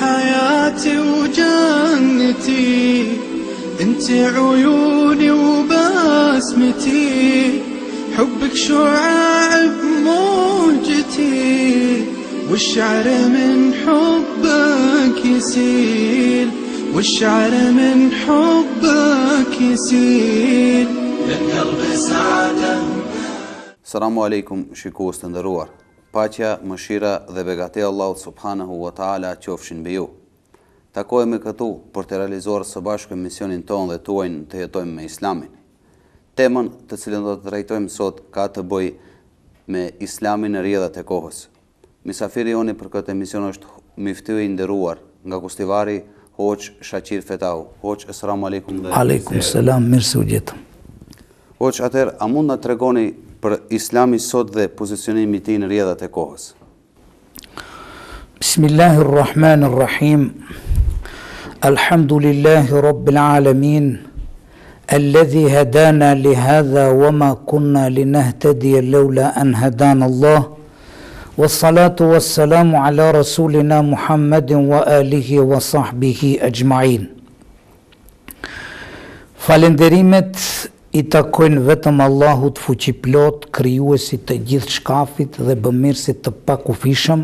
حياتي وجنتي، انت عيوني وبسمتي، حبك شعاع بموجتي، والشعر من حبك يسيل، والشعر من حبك يسيل، للقلب سعادة. Selamu alaikum, shikues të nderuar. Paqja, mëshira dhe begatia Allahut subhanahu wa taala qofshin mbi ju. Takohemi këtu për të realizuar së bashku misionin tonë dhe tuajin të jetojmë me Islamin. Temën të cilën do të trajtojmë sot ka të bëjë me Islamin në rrjedhat e kohës. Misafiri joni për këtë emision është miftyi i nderuar nga Kustivari, Hoxh Shaqir Fetau. Hoxh, asalamu alaikum. Aleikum selam, mirë se u gjetëm. Hoxh, atëherë, a mund na tregoni për Islami sot dhe pozicionimi i tij në rrjedhat e kohës? Bismillahirrahmanirrahim. Alhamdulillahi rabbil alamin. Alladhi hadana li hadha wa ma kunna linahtadiya lawla an hadana Allah. Wassalatu wassalamu ala rasulina Muhammadin wa alihi wa sahbihi ajma'in. Falenderimet i takojnë vetëm Allahut fuqiplot, krijuesit të gjithë shkafit dhe bëmirësit të pakufishëm.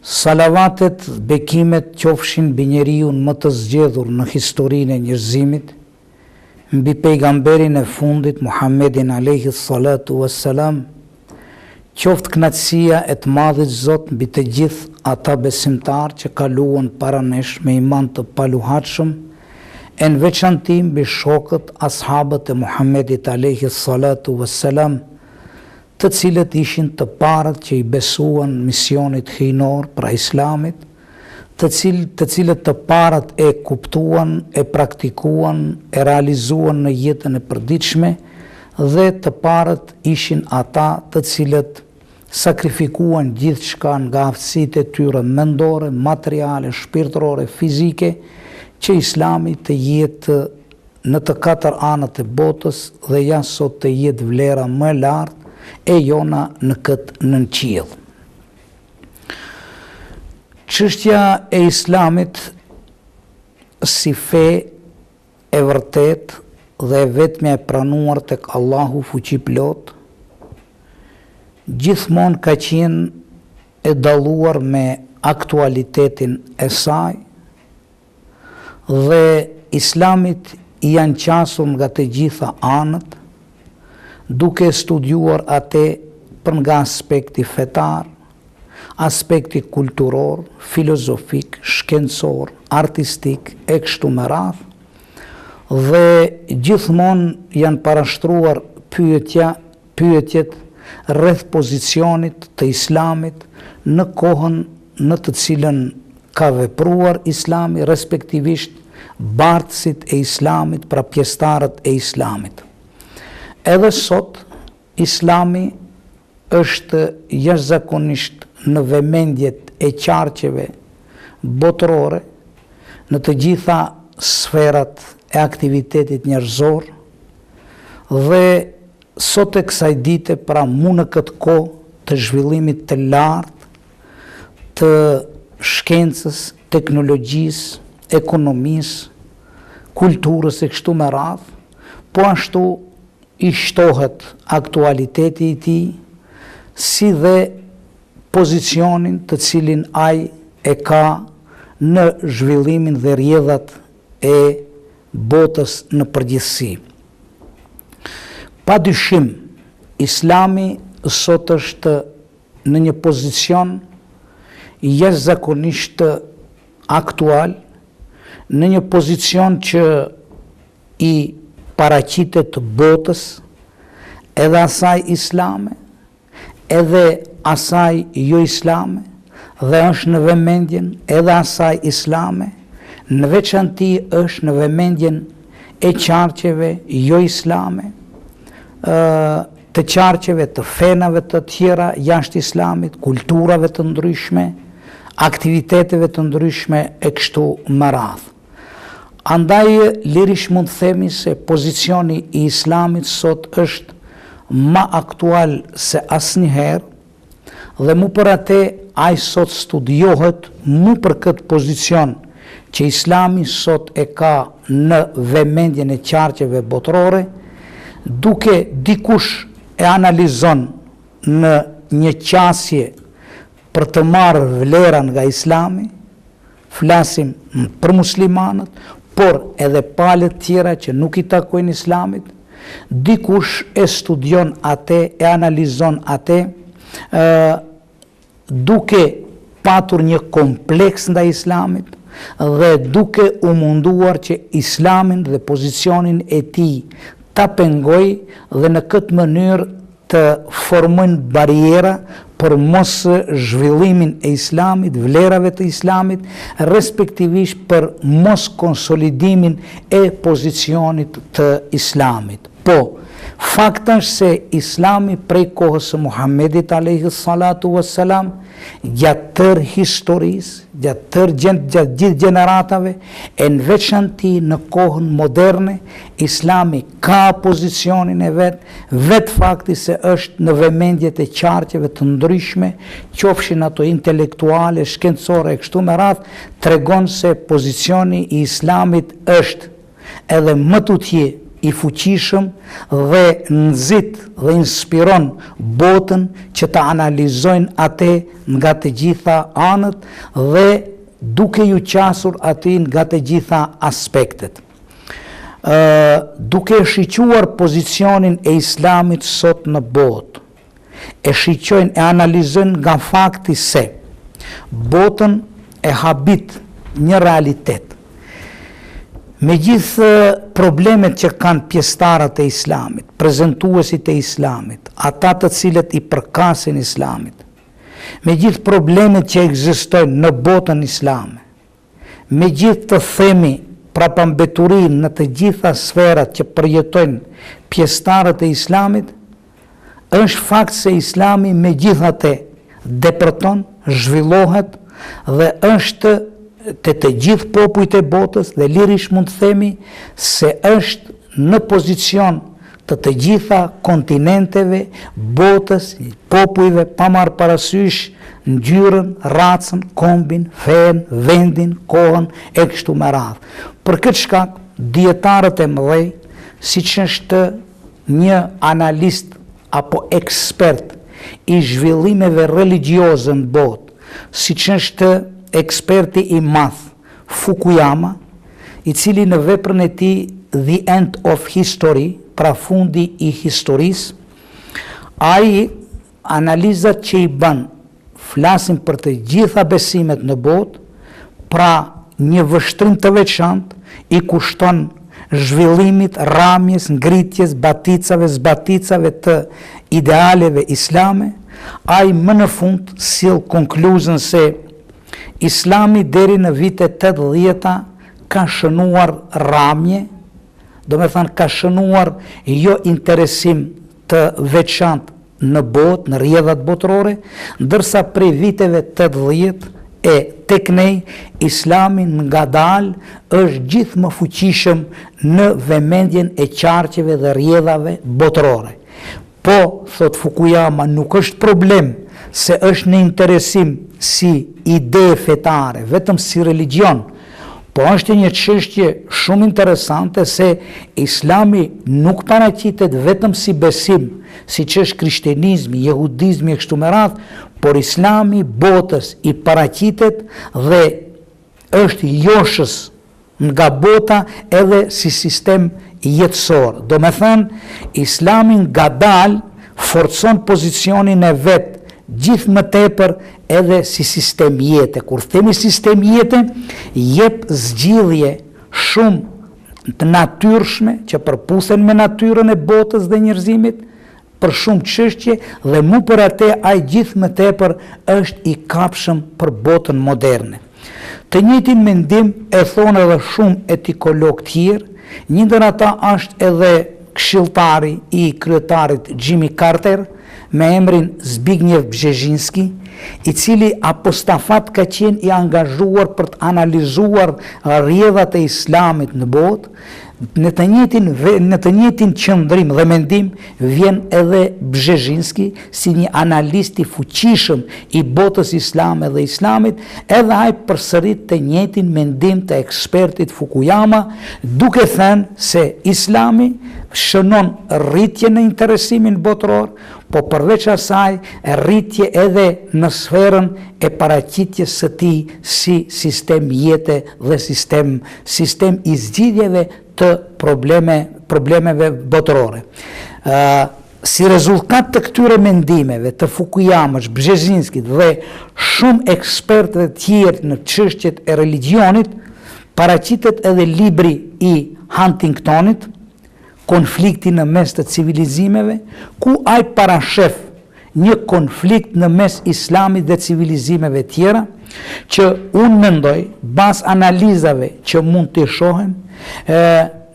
Salavatet, bekimet qofshin mbi njeriun më të zgjedhur në historinë e njerëzimit, mbi pejgamberin e fundit Muhammedin alayhi salatu wassalam. Qoftë kënaqësia e të Madhit Zot mbi të gjithë ata besimtarë që kaluan para nesh me iman të paluhatshëm, e në veçanti mbi shokët, ashabët e Muhammedit alayhi salatu wassalam, të cilët ishin të parët që i besuan misionit hyjnor pra Islamit, të cilët të parët e kuptuan, e praktikuan, e realizuan në jetën e përditshme, dhe të parët ishin ata të cilët sakrifikuan gjithçka nga aftësitë e tyre mendore, materiale, shpirtërore, fizike, që Islami të jetë në të katër anët e botës dhe ja sot të jetë vlera më lartë e jona në këtë nënqiell. Çështja e Islamit si fe e vërtet dhe vetmja e pranuar tek Allahu fuqiplot, gjithmonë ka qenë e dalluar me aktualitetin e saj, dhe Islamit i janë qasur nga të gjitha anët, duke studiuar atë për nga aspekti fetar, aspekti kulturor, filozofik, shkencor, artistik, e kështu me radhë, dhe gjithmonë janë parashtruar pyetjet rreth pozicionit të Islamit në kohën në të cilën ka vepruar Islami, respektivisht bartësit e Islamit, pra pjesëtarët e Islamit. Edhe sot, Islami është jashtëzakonisht në vëmendjet e qarqeve botërore, në të gjitha sferat e aktivitetit njerëzor, dhe sot e kësaj dite, pra mu në këtë kohë të zhvillimit të lartë, të shkencës, teknologjisë, ekonomisë, kulturës e kështu me radhë, po ashtu i shtohet aktualiteti i tij, si dhe pozicionin të cilin ai e ka në zhvillimin dhe rrjedhat e botës në përgjithësi. Padyshim, Islami sot është në një pozicion jashtëzakonisht aktual, në një pozicion që i paraqitet botës, edhe asaj islame, edhe asaj jo islame, dhe është në vëmendjen edhe asaj islame, në veçanti është në vëmendjen e qarqeve jo islame, të qarqeve të fenave të tjera jashtë Islamit, kulturave të ndryshme, aktiviteteve të ndryshme e kështu me radhë. Andaj lirish mund themi se pozicioni i Islamit sot është ma aktual se asnjëherë, dhe mu për atë ai sot studiohet mu për këtë pozicion që Islami sot e ka në vëmendjen e qarqeve botërore, duke dikush e analizon në një qasje për të marrë vleran nga Islami, flasim për muslimanët, por edhe palët tjera që nuk i takojnë Islamit, dikush e studion atë, e analizon atë, duke patur një kompleks ndaj Islamit dhe duke u munduar që Islamin dhe pozicionin e tij ta pengoj dhe në këtë mënyrë të formojnë bariera për mos zhvillimin e Islamit, vlerave të Islamit, respektivisht për mos konsolidimin e pozicionit të Islamit. Po, fakti është se Islami prej kohës së Muhammedit alayhi salatu wassalam, gjatë tërë historisë, gjatë gjithë gjeneratave, e në veçanti në kohën moderne, Islami ka pozicionin e vetë fakti se është në vëmendjet e qarqeve të ndryshme, qofshin ato intelektuale, shkencore e kështu me radhë, tregon se pozicioni i Islamit është edhe më tutje i fuqishëm dhe nxit dhe inspiron botën që të analizojnë atë nga të gjitha anët dhe duke ju qasur atë nga të gjitha aspektet. Duke shiquar pozicionin e Islamit sot në botë, e shiqojnë e analizojnë nga fakti se botën e habit një realitet. Me gjithë problemet që kanë pjesëtarët e Islamit, prezentuesit e Islamit, ata të cilët i përkasin Islamit, me gjithë problemet që ekzistojnë në botën islame, me gjithë të themi prapambeturin në të gjitha sferat që përjetojnë pjesëtarët e Islamit, është fakt se Islami me gjithate depërton, zhvillohet dhe është të gjithë popujt e botës dhe lirish mund të themi se është në pozicion të gjitha kontinenteve, botës, popujve, pa marrë parasysh ngjyrën, racën, kombin, fen, vendin, kohën e kështu me radhë. Për këtë shkak, dietarët e mëdhej, siç është një analist apo ekspert i zhvillimeve religjioze në botë, siç është eksperti i madh Fukuyama, i cili në veprën e tij The End of History, pra fundi i historisë, ai analizat që i bën flasin për të gjitha besimet në botë, pra një vështrim të veçantë i kushton zhvillimit, rramjes, ngritjes, baticave, zbaticave të idealeve islame. Ai më në fund sill konkluzën se Islami deri në vitet 80 ka shënuar rramje, do me thënë ka shënuar jo interesim të veçantë në botë, në rrjedhat botërore, ndërsa prej viteve 80 e tek ne Islami ngadalë është gjithë më fuqishëm në vëmendjen e qarqeve dhe rrjedhave botërore. Po, thot Fukuyama, nuk është problem se është në interesim si ide fetare, vetëm si religion, po është një çështje shumë interesante se Islami nuk paraqitet vetëm si besim, siç është krishterizmi, jehudizmi e kështu me radhë, por Islami botës i paraqitet dhe është joshës nga bota edhe si sistem jetësor. Do me thënë, Islami ngadalë forcon pozicionin e vetë gjithë më tepër edhe si sistem jete. Kur themi sistem jete, jep zgjidhje shumë të natyrshme që përpusen me natyrën e botës dhe njerëzimit për shumë çështje dhe mu për atë ai gjithë më tepër është i kapshëm për botën moderne. Të njëjtin mendim e thonë edhe shumë etikolog tjerë, një ndër ata është edhe këshilltari i kryetarit Jimmy Carter, me emrin Zbigniew Brzezinski, i cili apostafat ka qenë i angazhuar për të analizuar rrjedhat e Islamit në botë Në të njëjtin qëndrim dhe mendim vjen edhe Bzezhinski si një analist i fuqishëm i botës islame dhe islamit, edhe ai përsërit të njëjtin mendim të ekspertit Fukuyama, duke thënë se islami shënon rritje në interesimin botëror, po përveç asaj rritje edhe në sferën e paraqitjes së tij si sistem jete dhe sistem i zgjidhjeve të problemeve botërore. Si rezultat të këtyre mendimeve të Fukuyamës, Bzezhinskit dhe shumë ekspertëve tjerë në çështjet e religionit, paraqitet edhe libri i Huntingtonit, Konflikti në mes të civilizimeve, ku ai parashef një konflikt në mes islamit dhe civilizimeve tjera, që unë mendoj, bas analizave që mund të shohem,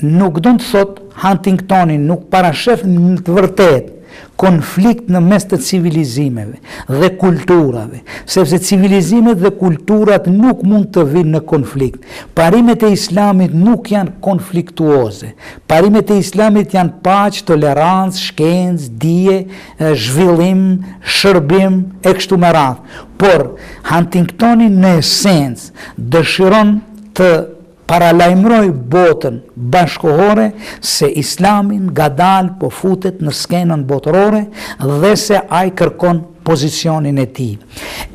nuk do të thot Huntingtoni nuk parashef në të vërtet konflikt në mes të civilizimeve dhe kulturave, sepse civilizimet dhe kulturat nuk mund të vinë në konflikt. Parimet e islamit nuk janë konfliktuoze. Parimet e islamit janë paqë, tolerancë, shkencë, dije, zhvillim, shërbim e kështu me radhë. Por Huntingtoni në esencë dëshiron të paralajmëroj botën bashkohore se islamin ngadalë po futet në skenën botërore dhe se ai kërkon pozicionin e tij.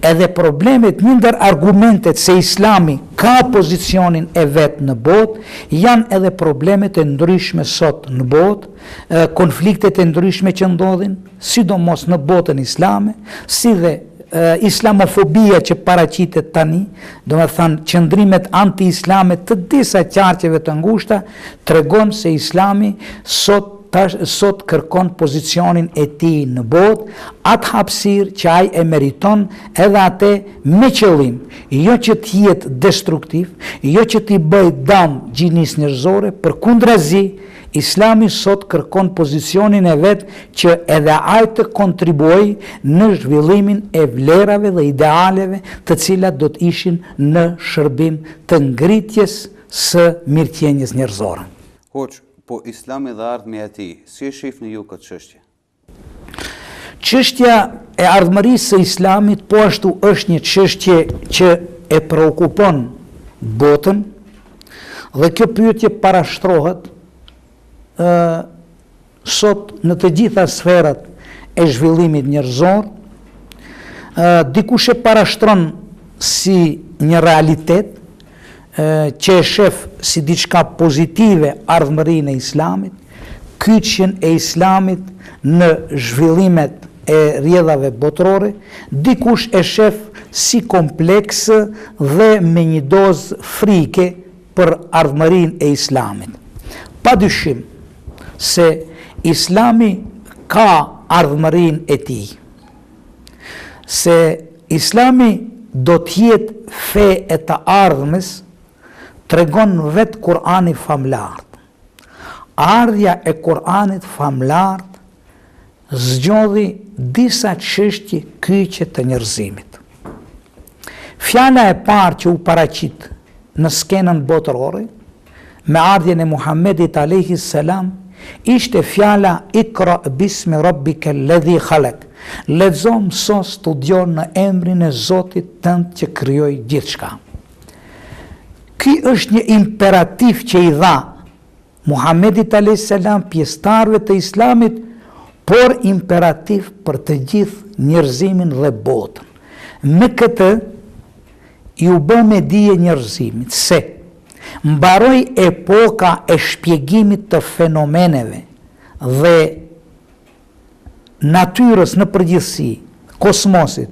Edhe problemet, një ndër argumentet se islami ka pozicionin e vet në botë, janë edhe problemet e ndryshme sot në botë, konfliktet e ndryshme që ndodhin, sidomos në botën islame, si dhe islamofobia që paraqitet tani, do me thënë qëndrimet anti-islame të disa qarqeve të ngushta, tregon se islami sot kërkon pozicionin e tij në botë, atë hapësirë që ai e meriton, edhe atë me qëllim, jo që të jetë destruktiv, jo që t'i bëj dëm gjinisë njerëzore, përkundrazi islami sot kërkon pozicionin e vet që edhe ai të kontribuojë në zhvillimin e vlerave dhe idealeve të cilat do të ishin në shërbim të ngritjes së mirëqenies njerëzore. Hoq, po islami dhe ardhmja e tij, si e shihni ju këtë çështje? Çështja e ardhmërisë së islamit po ashtu është një çështje që e preokupon botën, dhe kjo pyetje parashtrohet sot në të gjitha sferat e zhvillimit njerëzor, dikush e parashtron si një realitet që e shef si diçka pozitive ardhmërinë e islamit, kyçjen e islamit në zhvillimet e rrjedhave botërore, dikush e shef si kompleks dhe me një dozë frike për ardhmërinë e islamit. Padyshim se islami ka ardhmërinë e tij, se islami do t'jetë fe e të ardhmes, tregon vetë Kur'ani famlart. Ardhja e Kur'anit famlart zgjodhi disa çështje kyçe të njerëzimit. Fjala e parë që u paraqit në skenën botërore me ardhjen e Muhammedit alayhi salam ishte fjala Iqra bismi rabbika alladhi khalaq. Lexo, mëso, studio në emrin e Zotit tënd që krijoi gjithçka. Ky është një imperativ që i dha Muhammedit alayhi salam pjesëtarëve të islamit, por imperativ për të gjithë njerëzimin dhe botën. Me këtë ju bë me dije njerëzimit se mbaroi epoka e shpjegimit të fenomeneve dhe natyrës në përgjithësi, kosmosit,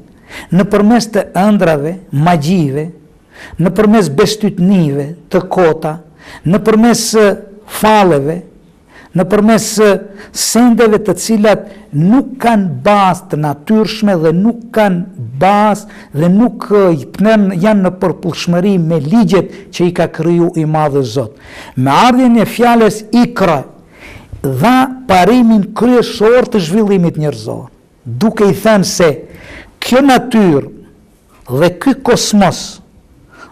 nëpërmes të ëndrave, magjive, nëpërmes bestytnive të kota, nëpërmes falleve, nëpërmes sendeve të cilat nuk kanë bazë të natyrshme dhe nuk kanë bazë dhe nuk janë në përputhshmëri me ligjet që i ka kriju i madh Zot. Me ardhjen e fjalës Ikra dha parimin kryesor të zhvillimit njerëzor, duke i thënë se kjo natyrë dhe ky kosmos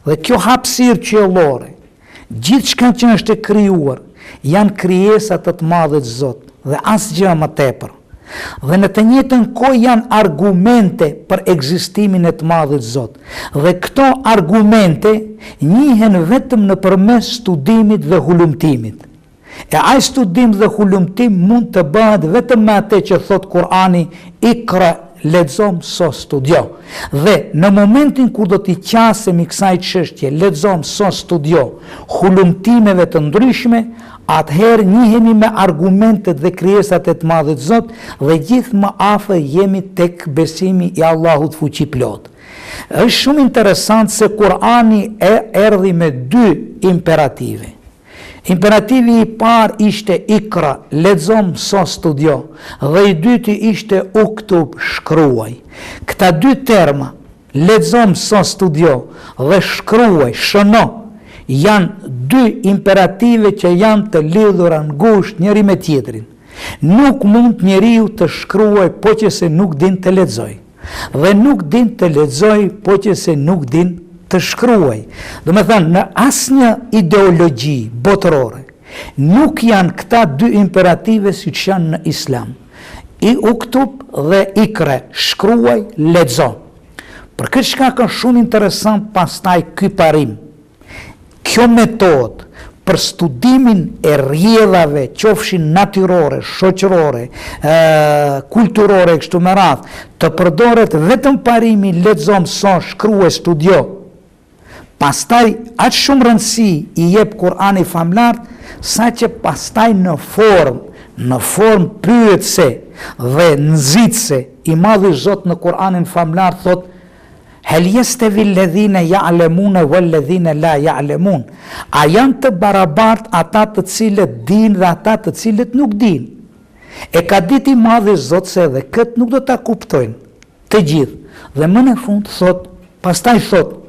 dhe kjo hapësirë qiellore, gjithçka që është e krijuar, janë krijesat të madhët Zot dhe asgjë më tepër. Dhe në të njëjtën kohë janë argumente për ekzistimin e të madhët Zot. Dhe këto argumente njihen vetëm nëpërmes studimit dhe hulumtimit. E ai studim dhe hulumtim mund të bëhet vetëm me atë që thot Kurani, ikra, lexo, mëso, studio. Dhe në momentin kur do t'i qasemi kësaj çështje, lexo, mëso, studio, hulumtimeve të ndryshme, atëherë njihemi me argumentet dhe krijesat e të madhët Zot dhe gjithë më afër jemi tek besimi i Allahut fuqiplot. Është shumë interesant se Kurani erdhi me dy imperative. Imperativi i parë ishte ikra, lexo, mëso, studio, dhe i dyti ishte uktub, shkruaj. Këta dy terma, lexo, mëso, studio dhe shkruaj, shëno, janë dy imperative që janë të lidhura ngushtë njëri me tjetrin. Nuk mund njeriu të shkruaj po që se nuk din të lexoj, dhe nuk din të lexoj po që se nuk din të shkruaj. Do me thënë, në asnjë ideologji botërore nuk janë këta dy imperative si që janë në Islam. I uktub dhe ikre, shkruaj, lexo. Për këtë shkak është shumë interesant pastaj ky parim. Kjo metodë për studimin e rrjedhave, qofshin natyrore, shoqërore, kulturore, kështu me radhë, të përdoret vetëm parimi lexo, mëso, shkruaj, studio. Pastaj aq shumë rëndësi i jep Kurani famlar, sa që pastaj në formë pyetëse dhe nxitëse i madhi Zot në Kur'anin famlar thot: Hel yastavi alladhina ya'lamuna walladhina la ya'lamun. A janë të barabartë ata të cilët dinë dhe ata të cilët nuk dinë? E ka ditë i madhi Zot se edhe këtë nuk do ta kuptojnë të gjithë. Dhe më në fund thot, pastaj thot: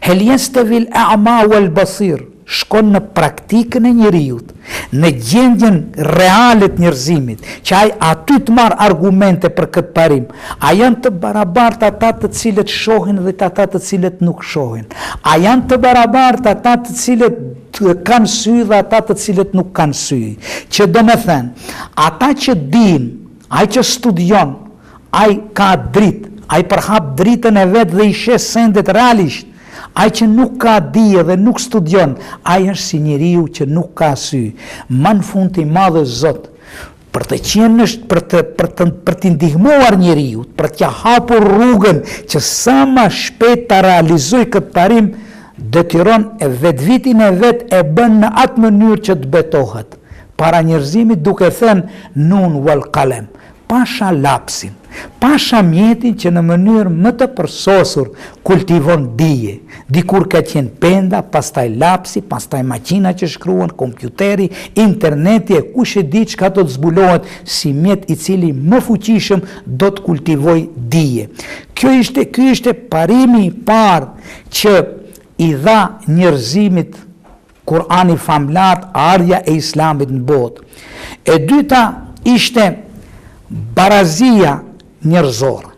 Hel yastavi al-a'ma wal-basir. Shkon në praktikën e njeriut, në gjendjen reale të njerëzimit, që ai aty të marr argumente për këtë parim. A janë të barabartë ata të cilët shohin dhe ata të cilët nuk shohin? A janë të barabartë ata të cilët kanë sy dhe ata të cilët nuk kanë sy? Që do me thënë, ata që din, ai që studion, ai ka dritë, ai përhap dritën e vetë dhe i shes sendet realisht. Ai që nuk ka dije dhe nuk studion, ai është si njeriu që nuk ka sy. Ma në fund i madhe Zot, për të ndihmuar njeriu, për t'ja hapur rrugën që sa ma shpejt ta realizoj këtë parim, detyron e vetvitin e vet e bën në atë mënyrë që të betohet para njerëzimit, duke thënë nun wal qalem, pasha lapsin, pasha mjetin që në mënyrë më të përsosur kultivon dije. Dikur ka qenë penda, pastaj lapsi, pastaj maqina që shkruan, kompjuteri, interneti e kush e di çka do të zbulohet si mjet i cili më fuqishëm do të kultivoj dije. Ky ishte parimi i parë që i dha njerëzimit Kurani famlar, ardhja e Islamit në botë. E dyta ishte barazia njerëzore.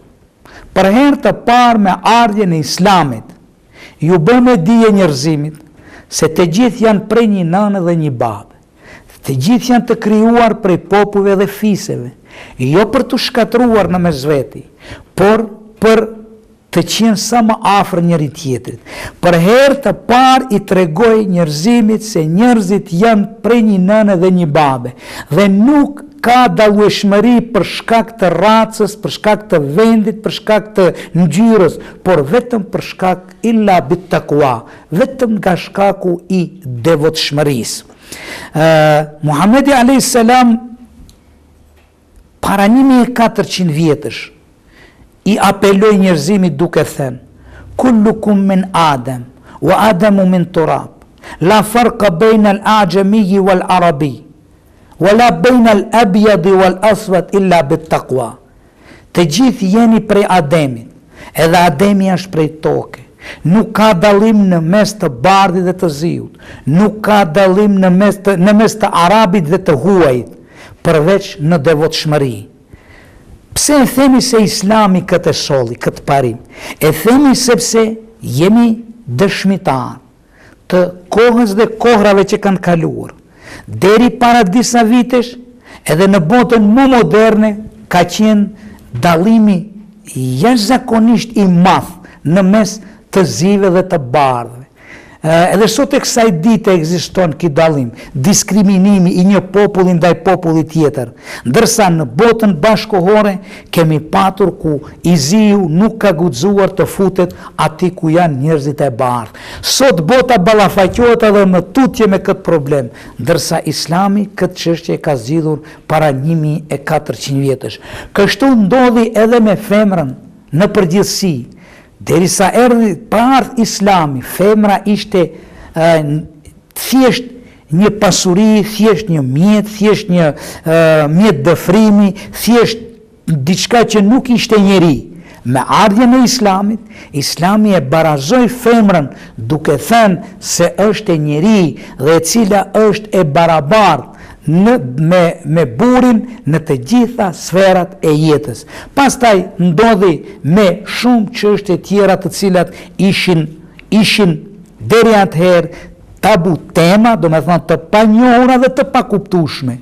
Për herë të parë me ardhjen e Islamit, ju bë me dije njerëzimit se të gjithë janë prej një nënë dhe një babë. Të gjithë janë të krijuar prej popujve dhe fiseve, jo për të shkatruar në mesveti, por për të qenë sa më afër njëri tjetrit. Për herë të parë i tregoi njerëzimit se njerëzit janë prej një nëne dhe një babe dhe nuk ka dallueshmëri për shkak të racës, për shkak të vendit, për shkak të ngjyrës, por vetëm për shkak illa bit taqwa, vetëm nga shkaku i devotshmërisë. Muhamedi alayhis salam para 1400 vjetësh i apeloi njerëzimit duke thënë: Kullukum min Adam wa Adamu min turab. La farqa bayna al-a'jami wal-arabi. Wala bejna al-abjadi wal-aswad illa bit taqwa. Të gjithë jeni prej Ademit, edhe Ademi është prej toke. Nuk ka dallim në mes të bardhit dhe të ziut, nuk ka dallim në mes të arabit dhe të huajit, përveç në devotshmëri. Pse e themi se Islami këtë solli, këtë parim? E themi sepse jemi dëshmitar të kohës dhe kohrave që kanë kaluar, deri para disa vitesh, edhe në botën më moderne, ka qenë dallimi jashtëzakonisht i madh në mes të zive dhe të bardhëve. Edhe sot e kësaj dite ekziston ky dallim, diskriminimi i një populli ndaj popullit tjetër, ndërsa në botën bashkohore kemi patur ku iziu nuk ka guxuar të futet aty ku janë njerëzit e bardhë. Sot bota ballafaqohet edhe në tutje me këtë problem, ndërsa Islami këtë çështje ka zgjidhur para 1400 vjetësh. Kështu ndodhi edhe me femrën në përgjithësi. Derisa pa ardhur Islami, femra ishte thjesht një pasuri, thjesht një mjet, thjesht një mjet dëfrimi, thjesht diçka që nuk ishte njeri. Me ardhjen e Islamit, Islami e barazoi femrën duke thënë se është e njeri dhe e cila është e barabartë me burin në të gjitha sferat e jetës. Pastaj ndodhi me shumë çështje tjera të cilat ishin deri atëherë tabu tema, do me thënë të panjohura dhe të pakuptueshme.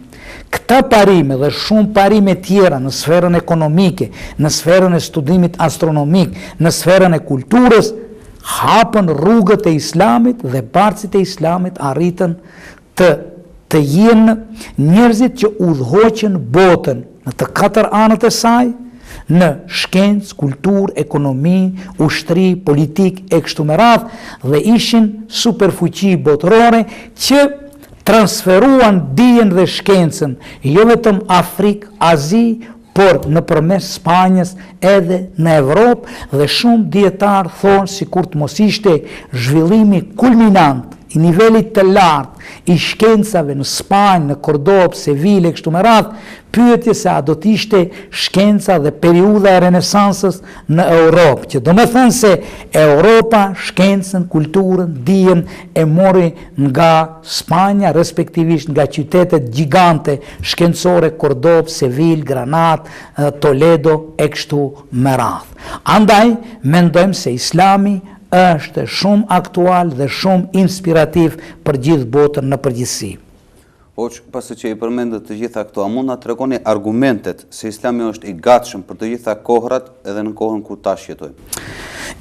Këta parime dhe shumë parime tjera në sferën ekonomike, në sferën e studimit astronomik, në sferën e kulturës, hapën rrugët e Islamit dhe bartësit e Islamit arritën të jenë njerëzit që udhëhoqën botën në të 4 anët e saj, në shkencë, kulturë, ekonomi, ushtri, politik e kështu me radhë, dhe ishin superfuqi botërore që transferuan dijen dhe shkencën, jo vetëm Afrikë, Azi, por nëpërmes Spanjës edhe në Evropë, dhe shumë dietar thonë sikur të mos ishte zhvillimi kulminant i nivelit të lartë i shkencave në Spanjë, në Kordobë, Seville, kështu me radhë, pyetje se a do të ishte shkenca dhe periudha e Renesansës në Europë, që do me thënë se Europa shkencën, kulturën, dijen e mori nga Spanja, respektivisht nga qytetet gjigante shkencore, Kordobë, Seville, Granat, Toledo, e kështu me radhë. Andaj, mendojmë se Islami është shumë aktual dhe shumë inspirativ për gjithë botën në përgjithësi. Hoq, pasi që i përmendët të gjitha këto, a mund na tregoni argumentet se Islami është i gatshëm për të gjitha kohrat edhe në kohën ku tash jetojmë?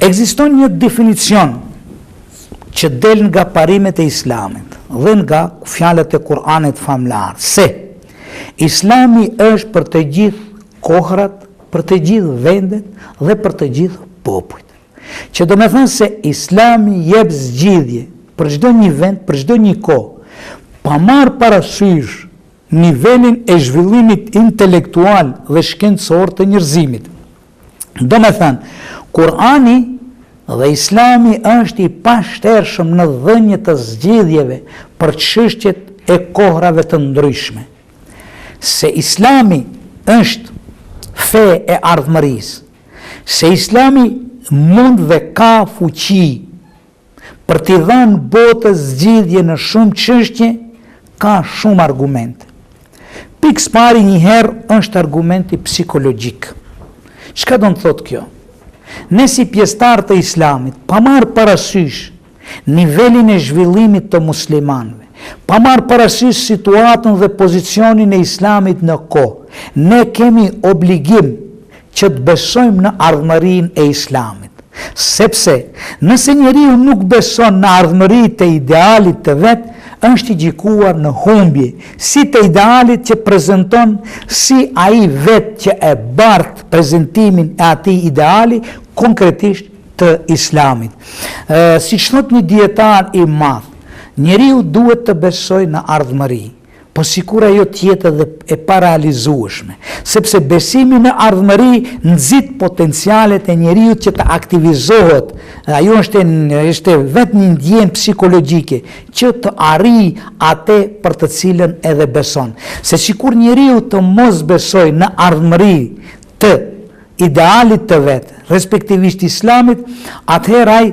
Ekziston një definicion që del nga parimet e Islamit dhe nga fjalët e Kur'anit famlar, se Islami është për të gjithë kohrat, për të gjithë vendet dhe për të gjithë popujt. Që do me thënë se Islami jep zgjidhje për çdo një vend, për çdo një kohë, pa marrë parasysh nivelin e zhvillimit intelektual dhe shkencor të njerëzimit. Do me thënë, Kur'ani dhe Islami është i pashtershëm në dhënje të zgjidhjeve për çështjet e kohrave të ndryshme. Se Islami është fe e ardhmërisë, se Islami mund dhe ka fuqi për t'i dhënë botës zgjidhje në shumë çështje, ka shumë argumente. Pikës pari njëherë është argumenti psikologjik. Çka do të thotë kjo? Ne si pjesëtar të Islamit, pa marrë parasysh nivelin e zhvillimit të muslimanëve, pa marrë parasysh situatën dhe pozicionin e Islamit në kohë, ne kemi obligim që të besojmë në ardhmërinë e Islamit. Sepse nëse njeriu nuk beson në ardhmëritë e idealit të vet, është i gjikuar në humbje, si të idealit që prezanton, si ai vet që e bart prezantimin e atij ideali konkretisht të Islamit. Siç thot një dietar i madh, njeriu duhet të besojë në ardhmëri, po sikur ajo të jetë edhe e parealizueshme, sepse besimi në ardhmëri nxit potencialet e njeriu që të aktivizohet. Ajo është vetëm një ndjenjë psikologjike që të arrijë atë për të cilën edhe beson. Se sikur njeriu të mos besojë në ardhmëri të idealit të vet, respektivisht Islamit, atëherë ai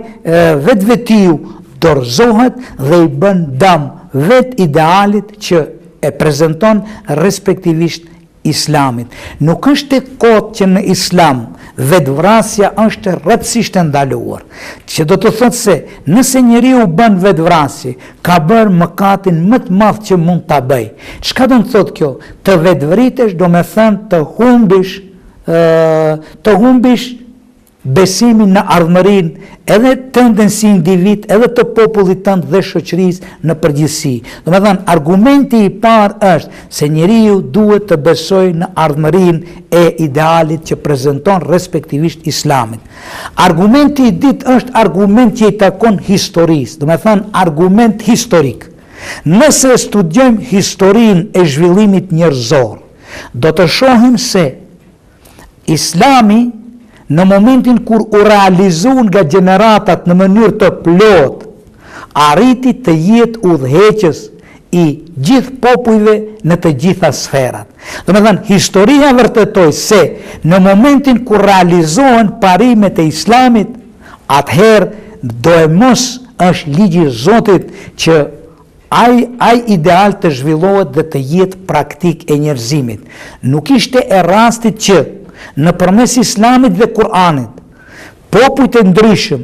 vetvetiu dorëzohet dhe i bën dëm vet idealit që e prezanton respektivisht Islamit. Nuk është e kot që në Islam vetvrasja është rrëtsisht e ndaluar. Që do të thotë se nëse njeriu bën vetvrasje, ka bërë mëkatin më të madh që mund ta bëj. Çka do të thotë kjo? Të vetvritesh do me thënë të humbish besimin në ardhmërin, edhe tënde si individ, edhe të popullit tënd dhe shoqërisë në përgjithësi. Do me thënë, argumenti i parë është se njeriu duhet të besojë në ardhmërin e idealit që prezanton respektivisht Islamit. Argumenti i dytë është argument që i takon historisë, do me thënë argument historik. Nëse studiojmë historinë e zhvillimit njerëzor, do të shohim se Islami në momentin kur u realizuan nga gjeneratat në mënyrë të plot, arriti të jetë udhëheqës i gjithë popujve në të gjitha sferat. Do me thënë, historia vërtetoi se në momentin kur realizohen parimet e Islamit, atëherë do e mos është ligji i Zotit që ai ideal të zhvillohet dhe të jetë praktik e njerëzimit. Nuk ishte e rastit që në përmes Islamit dhe Kur'anit, popujt e ndryshëm,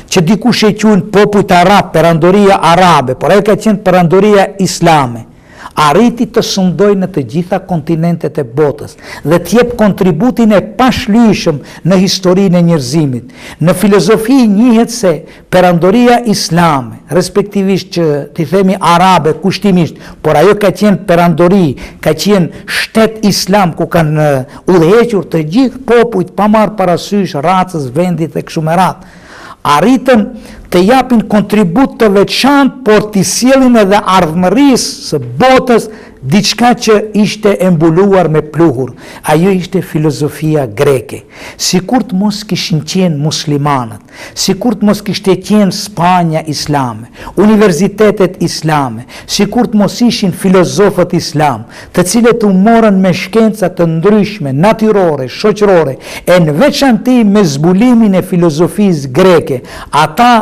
që dikush e quajnë popujt arab, perandoria arabe, por ai ka qenë perandoria islame, arriti të sundojë në të gjitha kontinentet e botës dhe të jep kontributin e pashlyeshëm në historinë e njerëzimit. Në filozofi njihet se perandoria islame, respektivisht që t'i themi arabe kushtimisht, por ajo ka qenë perandori, ka qenë shtet islam ku kanë udhëhequr të gjithë popujt pa marrë parasysh racës, vendit e kështu me radhë, arritën të japin kontribut të veçantë, por t'i sjellin edhe ardhmërisë së botës diçka që ishte e mbuluar me pluhur. Ajo ishte filozofia greke. Sikur të mos kishin qenë muslimanët, sikur të mos kishte qenë Spanja islame, universitetet islame, sikur të mos ishin filozofët islam, të cilët u morën me shkenca të ndryshme, natyrore, shoqërore, e në veçanti me zbulimin e filozofisë greke, ata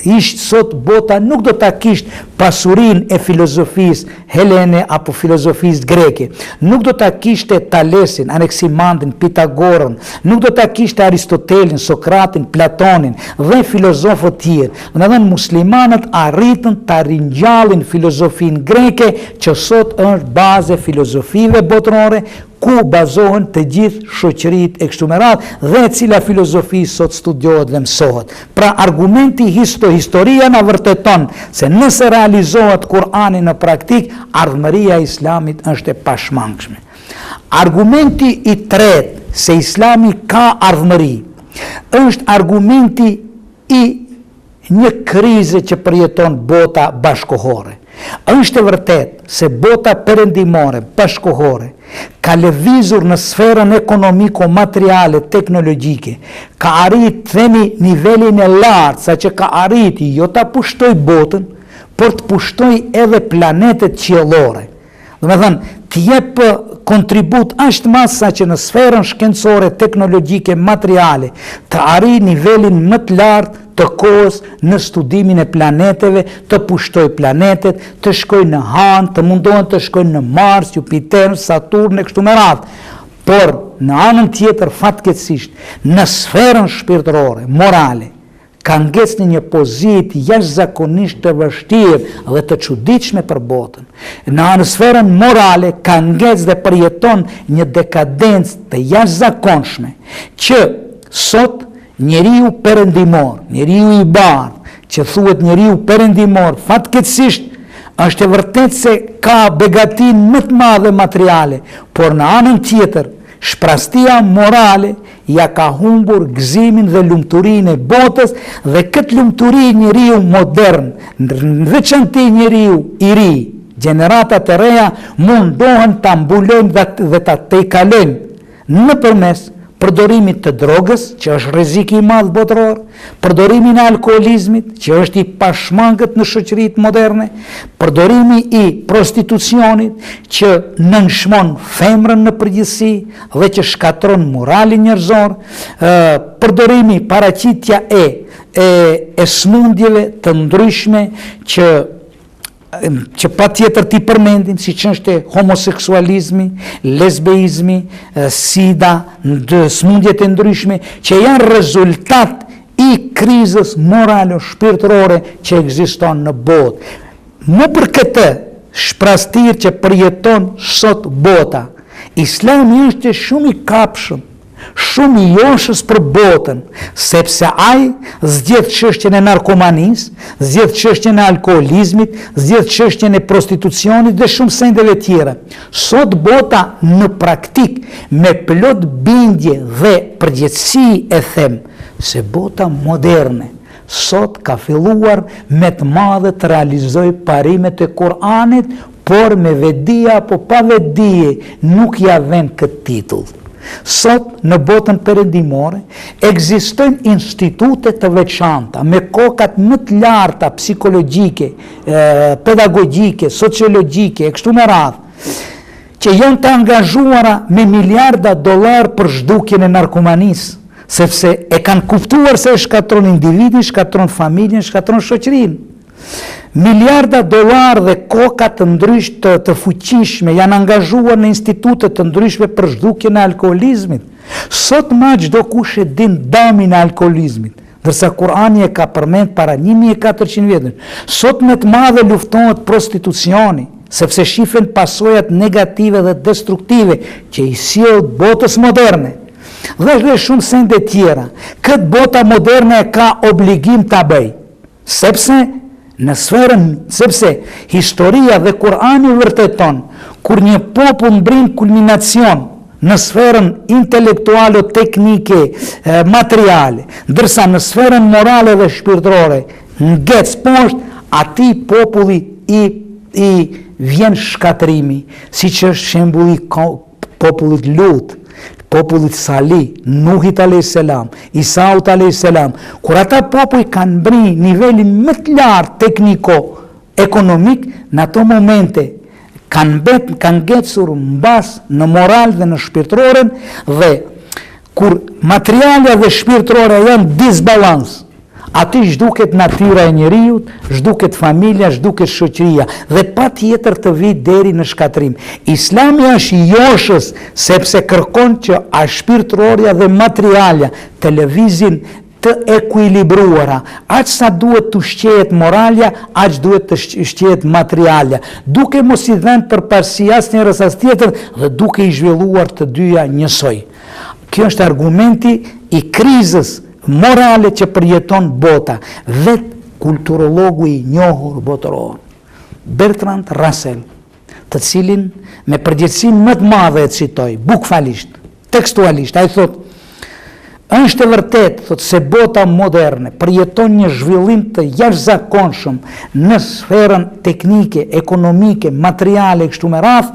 ishtë sot bota nuk do ta kishte pasurin e filozofisë helene apo filozofisë greke, nuk do ta kishte Talesin, Anaksimandrin, Pitagorën, nuk do ta kishte Aristotelin, Sokratin, Platonin dhe filozofët tjerë. Do të thënë muslimanët arritën ta ringjallin filozofinë greke që sot është bazë e filozofive botërore, ku bazohen të gjithë shoqëritë e kështu me radhë dhe e cila filozofi sot studiohet dhe mësohet. Pra argumenti historia na vërteton se nëse realizohet Kur'ani në praktik, ardhmëria e Islamit është e pashmangshme. Argumenti i tretë se Islami ka ardhmëri është argumenti i një krize që përjeton bota bashkohore. Është e vërtet se bota perëndimore, bashkohore, ka lëvizur në sferën ekonomiko-materiale, teknologjike, ka arrit, themi, nivelin e lartë, sa që ka arriti jo ta pushtoj botën, por të pushtoj edhe planetet qiellore. Do me thënë, të jep kontribut ashtë masa që në sferën shkencore, teknologjike, materiale, të arrit nivelin më të lartë të kohës në studimin e planeteve, të pushtoj planetet, të shkoj në Han, të mundohen të shkoj në Mars, Jupiter, Saturn e kështu me radhë. Por në anën tjetër fatkeqësisht, në sferën shpirtërore, morale, ka ngecë në një pozitë jashtëzakonisht të vështirë dhe të çuditshme për botën. Në anë sferën morale ka ngecë dhe përjeton një dekadencë të jashtëzakonshme që sot njeriu perëndimor, njeriu i bardhë, që thuhet njeriu perëndimor, fatkeqësisht është e vërtetë se ka begatin më të madhe materiale, por në anën tjetër shprastia morale ja ka humbur gëzimin dhe lumturinë e botës dhe këtë lumturi njeriu modern, në veçanti njeriu i ri, gjeneratat e reja mundohen ta mbulojnë dhe ta tejkalojnë nëpërmes përdorimit të drogës, që është rrezik i madh botëror, përdorimin e alkoolizmit, që është i pashmangët në shoqëritë moderne, përdorimi i prostitucionit, që nënshmon femrën në përgjithësi dhe që shkatron moralin njerëzor, përdorimi, paraqitja e smundjeve të ndryshme që që pa tjetër ti përmendim, si që është homoseksualizmi, lesbeizmi, sida, smundjet e ndryshme, që janë rezultat i krizës morale shpirtërore që ekziston në botë. Më për këtë shprastir që përjeton sot bota, Islami është shumë i kapshëm, shumë i joshës për botën, sepse ai zgjedh çështjen e narkomanisë, zgjedh çështjen e alkoolizmit, zgjedh çështjen e prostitucionit dhe shumë sendeve tjera. Sot bota në praktik, me plot bindje dhe përgjegjësi e them, se bota moderne sot ka filluar me të madhe të realizoj parimet e Kur'anit, por me vedia apo pa vedije nuk ja vën këtë titull. Sot në botën perëndimore ekzistojnë institute të veçanta me kokat më të larta psikologjike, pedagogjike, sociologjike e kështu me radhë, që janë të angazhuara me miliarda dollar për zhdukjen e narkomanisë, sepse e kanë kuptuar se shkatron individin, shkatron familjen, shkatron shoqërinë. Miliarda dollar dhe koka të ndryshme të fuqishme janë angazhuar në institute të ndryshme për zhdukjen e alkoolizmit. Sot ma çdo kush e din damin e alkoolizmit, ndërsa Kurani e ka përmend para 1400 vjetësh. Sot me të madhe luftohet prostitucioni, sepse shifen pasojat negative dhe destruktive që i sjell botës moderne. Dhe shumë sende tjera, këtë bota moderne ka obligim ta bëj, sepse historia dhe Kurani vërteton, kur një popull mbrin kulminacion në sferën intelektuale, teknike, materiale, ndërsa në sferën morale dhe shpirtërore ngec poshtë, atij populli i vjen shkatrimi, siç është shembulli popullit Lut, popullit Salih, Nuhit a.s., Isaut a.s. Kur ata popull kanë mbri nivelin më të lartë tekniko-ekonomik, në ato momente kanë ngecur mbas në moral dhe në shpirtërorën, dhe kur materiale dhe shpirtërore janë disbalans, aty zhduket natyra e njeriut, zhduket familja, zhduket shoqëria, dhe pa tjetër të vi deri në shkatrim. Islami është i joshës, sepse kërkon që a shpirtërorja dhe materialja të lëvizin të ekuilibruara, aq sa duhet të shqehet moralja, aq duhet të shqehet materialja, duke mos i dhënë përparësi asnjërs as tjetër dhe duke i zhvilluar të dyja njësoj. Kjo është argumenti i krizës morale që përjeton bota, vetë kulturologu i njohur botëror, Bertrand Russell, të cilin me përgjegjësinë më të madhe e citoj, bukfalisht, tekstualisht, ai thotë, është e vërtet, thotë, se bota moderne përjeton një zhvillim të jashtëzakonshëm në sferën teknike, ekonomike, materiale kështu me radhë,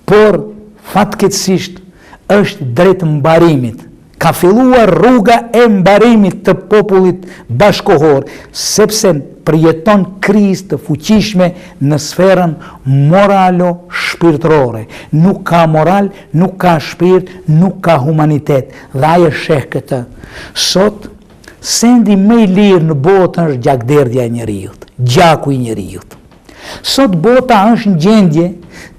por fatkeqësisht është drejt mbarimit. Ka filluar rruga e mbarimit të popullit bashkohor, sepse përjeton krizë të fuqishme në sferën moralo-shpirtërore. Nuk ka moral, nuk ka shpirt, nuk ka humanitet. Dhe ajo sheh këtë. Sot, sendi më i lirë në botë është gjakderdhja e njeriut, gjaku i njeriut. Sot bota është në gjendje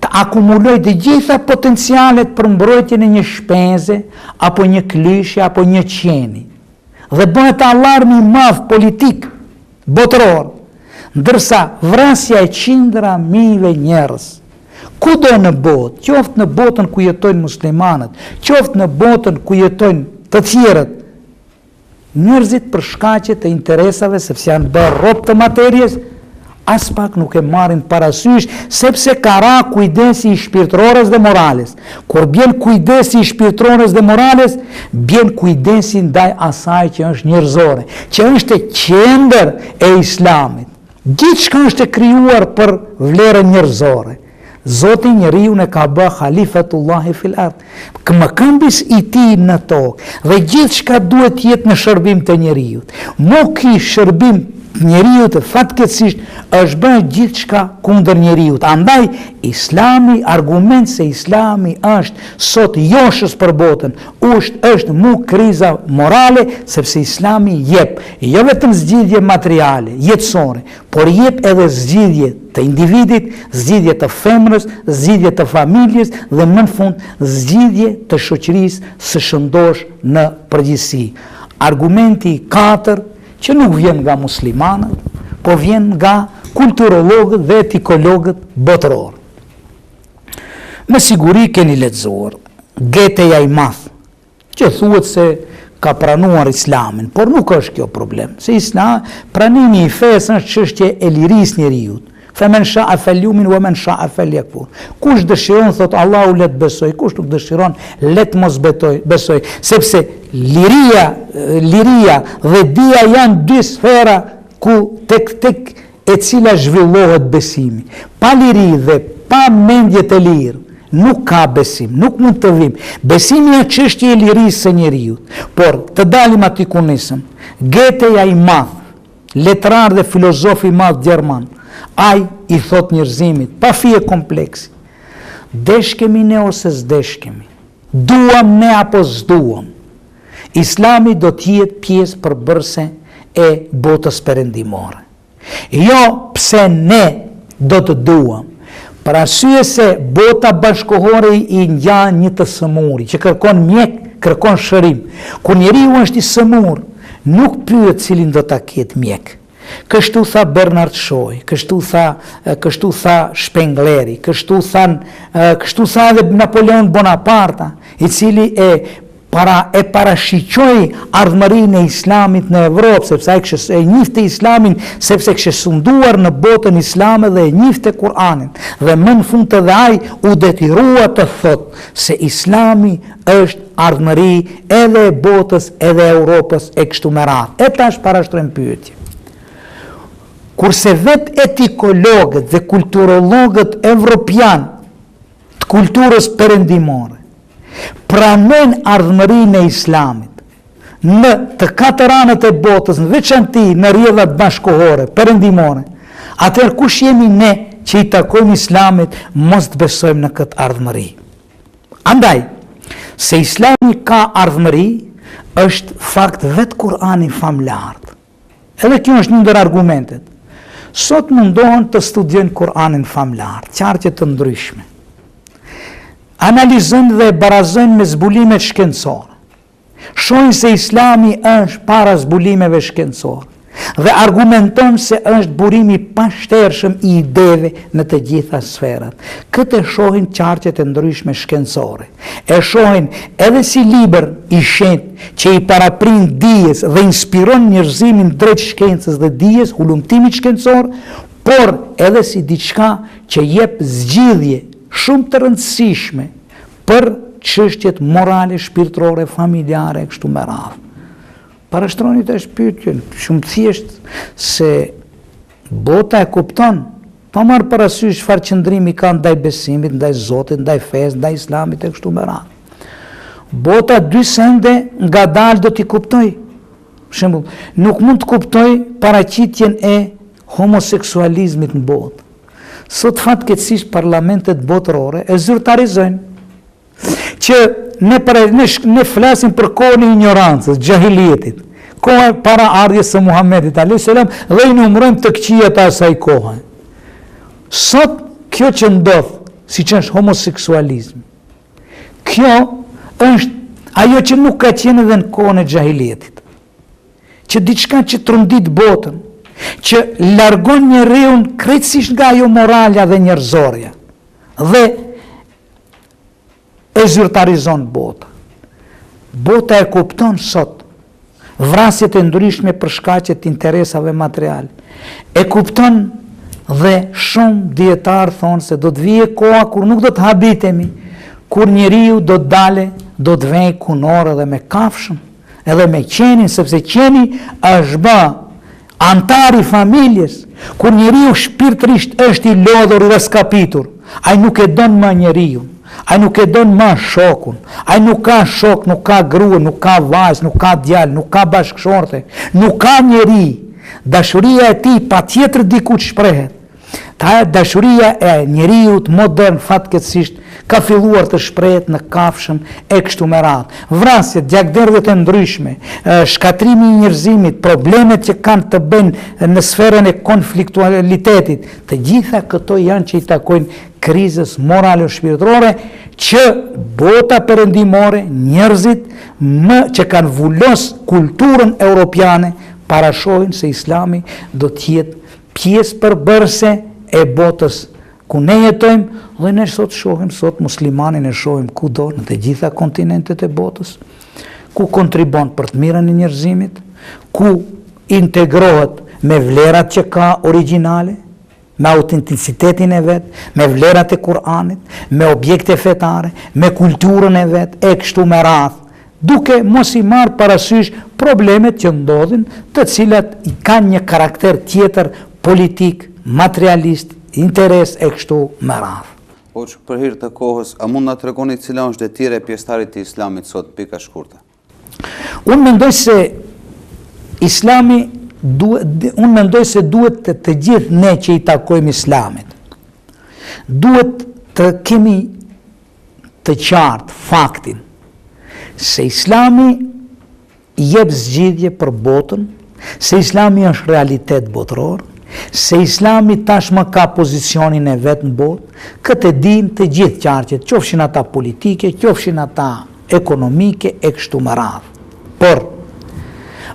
të akumuloj të gjitha potencialet për mbrojtjen e një shpenze, apo një klyshe, apo një qeni. Dhe bëhet alarmi i madh politik, botëror, ndërsa vrasja e qindra mijëve njerëz, kudo në botë, qoftë në botën ku jetojnë muslimanët, qoftë në botën ku jetojnë të tjerët, njerëzit për shkaqe të interesave, sepse janë bërë rob të materjes, as pak nuk e marrin parasysh, sepse ka ra kujdesi i shpirtërores dhe morales. Kur bjen kujdesi i shpirtërores dhe morales, bjen kujdesi ndaj asaj që është njerëzore, që është qendër e Islamit. Gjithçka është e krijuar për vlerën njerëzore. Zoti njeriu e ka bë Khalifatullahi fil ard, këmbës i tij në tokë, dhe gjithçka duhet jetë në shërbim të njeriu. Mo ky shërbim njeriu të fatkeqësisht është bërë gjithçka kundër njeriu. Andaj Islami, argument se Islami është sot joshës për botën, është mu kriza morale, sepse Islami jep jo vetëm zgjidhje materiale, jetësore, por jep edhe zgjidhje të individit, zgjidhje të femrës, zgjidhje të familjes dhe më në fund zgjidhje të shoqërisë së shëndosh në përgjithësi. Argumenti 4, që nuk vjen nga muslimanët, po vjen nga kulturologët dhe etikologët botëror. Me siguri keni lexuar Geteja i Madh, që thuhet se ka pranuar Islamin, por nuk është kjo problem. Se pranimi i fesë është çështje e lirisë njeriut. Femen sha'a falyumin wa men sha'a falyakfur. Kush dëshiron, thot Allahu, let besoj, kush nuk dëshiron, let mos besoj, sepse liria dhe dia janë dy sfera ku tek e cila zhvillohet besimi. Pa liri dhe pa mendje të lirë nuk ka besim, nuk mund të vim. Besimi është çështje e lirisë së njeriu. Por të dalim aty ku nisëm. Geteja i Madh, letrar dhe filozof i madh gjerman, ai i thot njerëzimit, pa fije kompleksi, deshkemi ne ose s'deshkemi, duam ne apo s'duam, Islami do t'jetë pjesë përbërëse e botës perëndimore. Jo pse ne do të duam, për arsye se bota bashkohore i ngjan një të sëmuri, që kërkon mjek, kërkon shërim. Kur njeriu është i sëmur, nuk pyet cilin do ta ketë mjek. Kështu tha Bernard Shaw, kështu tha Spengleri, kështu tha edhe Napoleon Bonaparte, i cili e parashiqoi ardhmërinë e Islamit në Evropë, sepse ai e njihte Islamin, sepse kishte sunduar në botën islame dhe e njihte Kur'anin. Dhe më në fund edhe ai u detyrua të thotë se Islami është ardhmëri edhe e botës edhe e Europës e kështu me radhë. E tash parashtrojmë pyetje. Kurse vetë etikologët dhe kulturologët evropian të kulturës perëndimore pranojnë ardhmërinë e Islamit në të katër anët e botës, në veçanti në rrjedhat bashkohore, perëndimore, atëherë kush jemi ne që i takojmë Islamit mos të besojmë në këtë ardhmëri? Andaj, se Islami ka ardhmëri, është fakt vetë Kur'ani famlar. Edhe kjo është një ndër argumentet. Sot mundohen të studiojnë Kur'anin famlar, qarqe të ndryshme. Analizojnë dhe barazojnë me zbulimet shkencore. Shohin se Islami është para zbulimeve shkencore dhe argumenton se është burimi pashtershëm i ideve në të gjitha sferat. Këtë shohin qarqet e ndryshme shkencore. E shohin edhe si libër i shenjtë që i paraprin dijes dhe inspiron njerëzimin drejt shkencës dhe dijes, hulumtimit shkencor, por edhe si diçka që jep zgjidhje shumë të rëndësishme për çështjet morale, shpirtërore, familjare, kështu me radhë. Parashtroni të shpytjen, shumë thjesht se bota e kupton, pa marrë parasysh çfarë qëndrimi ka ndaj besimit, ndaj Zotit, ndaj fesë, ndaj Islamit e kështu me radhë. Bota dy sende ngadalë do t'i kuptoj. Për shembull, nuk mund të kuptoj paraqitjen e homoseksualizmit në botë. Sot fatkeqësisht parlamentet botërore e zyrtarizojnë që ne flasim për kohën e ignorancës, xahilietit, kohën para ardhjes së Muhamedit a.s. dhe i numërojmë të këqijat e asaj kohe. Sot kjo që ndodh, siç është homoseksualizmi, kjo është ajo që nuk ka qenë edhe në kohën e xahilietit, që diçka që trondit botën, që largon njeriu krejtësisht nga ajo moralja dhe njerëzorja dhe e zyrtarizon bota. Bota e kupton sot vrasjet e ndryshme për shkaqe të interesave materiale. E kupton dhe shumë dietar thonë se do të vijë koha kur nuk do të habitemi, kur njeriu do të dale, do të vejë kunor edhe me kafshën, edhe me qenin, sepse qeni është bë antar i familjes, kur njeriu shpirtërisht është i lodhur dhe skapitur, ai nuk e don më njeriu. Ai nuk e don më shokun, ai nuk ka shok, nuk ka grua, nuk ka vajzë, nuk ka djalë, nuk ka bashkëshorte, nuk ka njeri, dashuria e tij patjetër diku të shprehet. Dashuria e njeriut modern fatkeqësisht ka filluar të shprehet në kafshëm e kështu me radhë. Vrasjet, gjakderëve të ndryshme, shkatrimi i njerëzimit, problemet që kanë të bëjnë në sferën e konfliktualitetit, të gjitha këto janë që i takojnë krizës morale shpirtërore që bota perëndimore, njerëzit që kanë vullos kulturën europiane parashohin se Islami do të jetë pjesë përbërëse e botës ku ne jetojmë, dhe ne sot shohim, sot muslimanin e shohim kudo në të gjitha kontinentet e botës, ku kontribon për të mirën e njerëzimit, ku integrohet me vlerat që ka origjinale, me autenticitetin e vetë, me vlerat e Kur'anit, me objekte fetare, me kulturën e vetë, e kështu me radhë, duke mos i marrë parasysh problemet që ndodhin, të cilat i kanë një karakter tjetër politik, materialist, interes e kështu me radhë. Po që për hir të kohës, a mund na tregoni cila është detyrë e pjesëtarit të Islamit sot, pika shkurtë? Unë mendoj se Islami duhet të gjithë ne që i takojmë Islamit, duhet të kemi të qartë faktin se Islami jep zgjidhje për botën, se Islami është realitet botëror, se Islami tashmë ka pozicionin e vetë në botë, këtë din të gjithë qarqet, qofshin ata politike, qofshin ata ekonomike, e kështu me radhë. Por,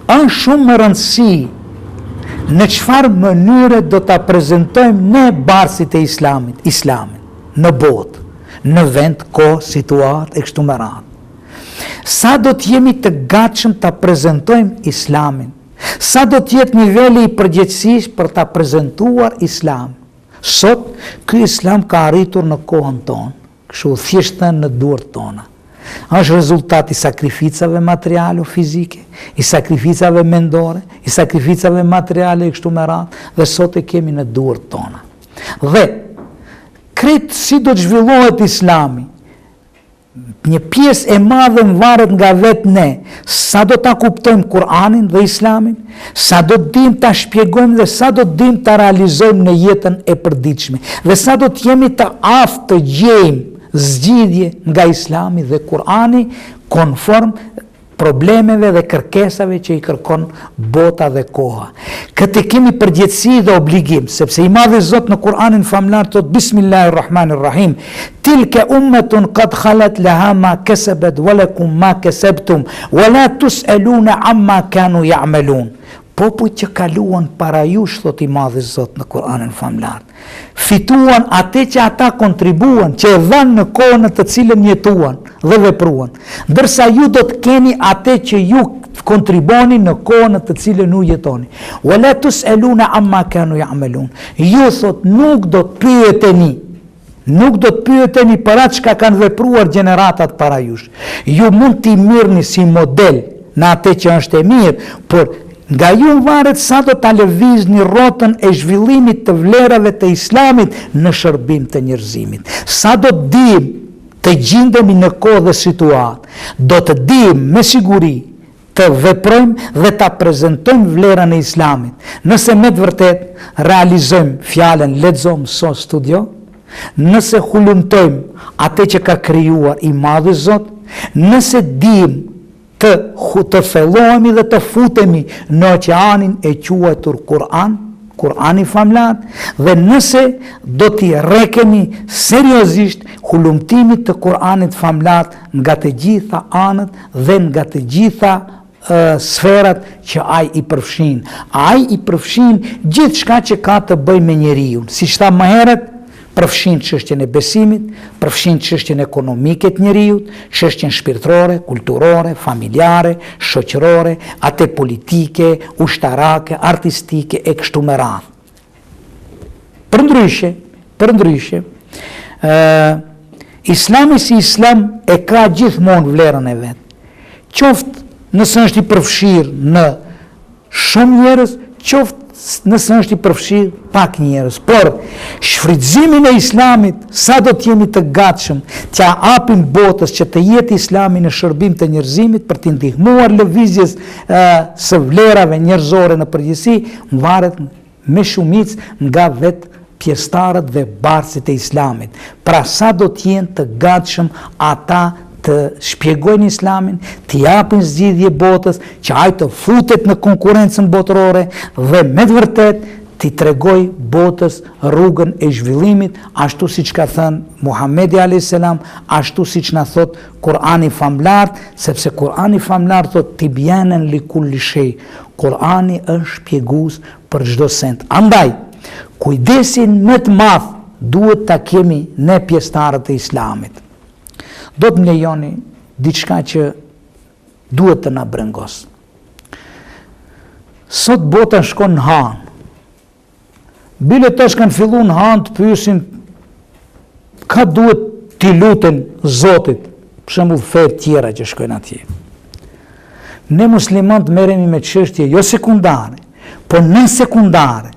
është shumë më rëndësi në çfarë mënyre do ta prezentojmë ne barsit e Islamin, në botë, në vend, kohë, situatë, e kështu me radhë. Sa do të jemi të gatshëm ta prezentojmë Islamin, sa do të jetë niveli i përgjegjësisë për ta prezantuar Islam. Sot, ky Islam ka arritur në kohën tonë, kështu thjesht në duart tona. Është rezultat i sakrificave materiale o fizike, i sakrificave mendore, i sakrificave materiale e kështu me radhë, dhe sot e kemi në duart tona. Dhe, kretë si do të zhvillohet Islami, një pjesë e madhe varet nga vetë ne, sa do ta kuptojmë Kur'anin dhe Islamin, sa do të dim ta shpjegojmë dhe sa do të dim ta realizojmë në jetën e përditshme, dhe sa do të jemi të aftë të gjejmë zgjidhje nga Islami dhe Kur'ani konform problemeve dhe kërkesave që i kërkon bota dhe koha. Këtë kemi përgjegjësi dhe obligim, sepse i madhi Zot në Kur'anin famlar thot Bismillahirrahmanirrahim, tilka ummatun qad khalat laha ma kasabat wa lakum ma kasabtum wa la tusaluna amma kanu ya'malun. Popujt që kaluan para jush, thot i madhi Zot në Kur'anin famlar, fituan atë që ata kontribuan, që e dhanë në kohën në të cilën jetuan dhe vepruan, ndërsa ju do të keni atë që ju kontriboni në kohën në të cilën ju jetoni. Wala tusaluna amma kanu ya'malun. Ju thot nuk do të pyeteni për atë çka kanë vepruar gjeneratat para jush. Ju mund t'i mirni si model në atë që është e mirë, por nga ju varet sa do ta lëvizni rrotën e zhvillimit të vlerave të Islamit në shërbim të njerëzimit. Sa do të dim të gjendemi në kohë dhe situatë, do të dim me siguri të veprojmë dhe ta prezantojmë vlerën e Islamit. Nëse me të vërtet realizojmë fjalën lexojmë so studio, nëse hulumtojmë atë që ka krijuar i madhi Zot, nëse dim të fellohemi dhe të futemi në oqeanin e quajtur Kur'ani famlar, dhe nëse do t'i rekemi seriozisht hulumtimit të Kur'anit famlar nga të gjitha anët dhe nga të gjitha sferat që ai i përfshin. Ai i përfshin gjithë shka që ka të bëj me njeriun. Si shta më herët, përfshin çështjen e besimit, përfshin çështjen ekonomike të njeriut, çështjen shpirtërore, kulturore, familjare, shoqërore, atë politike, ushtarake, artistike e kështu me radhë. Përndryshe, Islami si Islam e ka gjithmonë vlerën e vet. Qoftë nëse është i përfshirë në shumë njerëz, qoftë nëse është i përfshirë pak njerëz, por shfrytëzimin e islamit, sa do të jemi të gatshëm t'ja apim botës që të jetë islami në shërbim të njerëzimit për t'i ndihmuar lëvizjes së vlerave njerëzore në përgjithësi, varet me shumicë nga vetë pjesëtarët dhe bartësit e islamit. Pra sa do t'jenë të gatshëm ata të shpjegojnë islamin, të japin zgjidhje botës, që ai të futet në konkurrencën botërore dhe me të vërtet t'i tregoj botës rrugën e zhvillimit, ashtu siç ka thënë Muhamedi a.s., ashtu siç na thot Kurani famlart, sepse Kurani famlart thot tibyanan li kulli shay. Kurani është shpjegues për çdo send. Andaj, kujdesin më të madh duhet ta kemi ne pjesëtarët e islamit. Do të më lejoni diçka që duhet të na brengos. Sot bota shkon në hanë. Bile tash kanë fillu në hanë të pyesin ka duhet t'i luten Zotit, për shembull fe tjera që shkojnë atje. Ne muslimanët merremi me çështje jo sekundare, por në sekundare.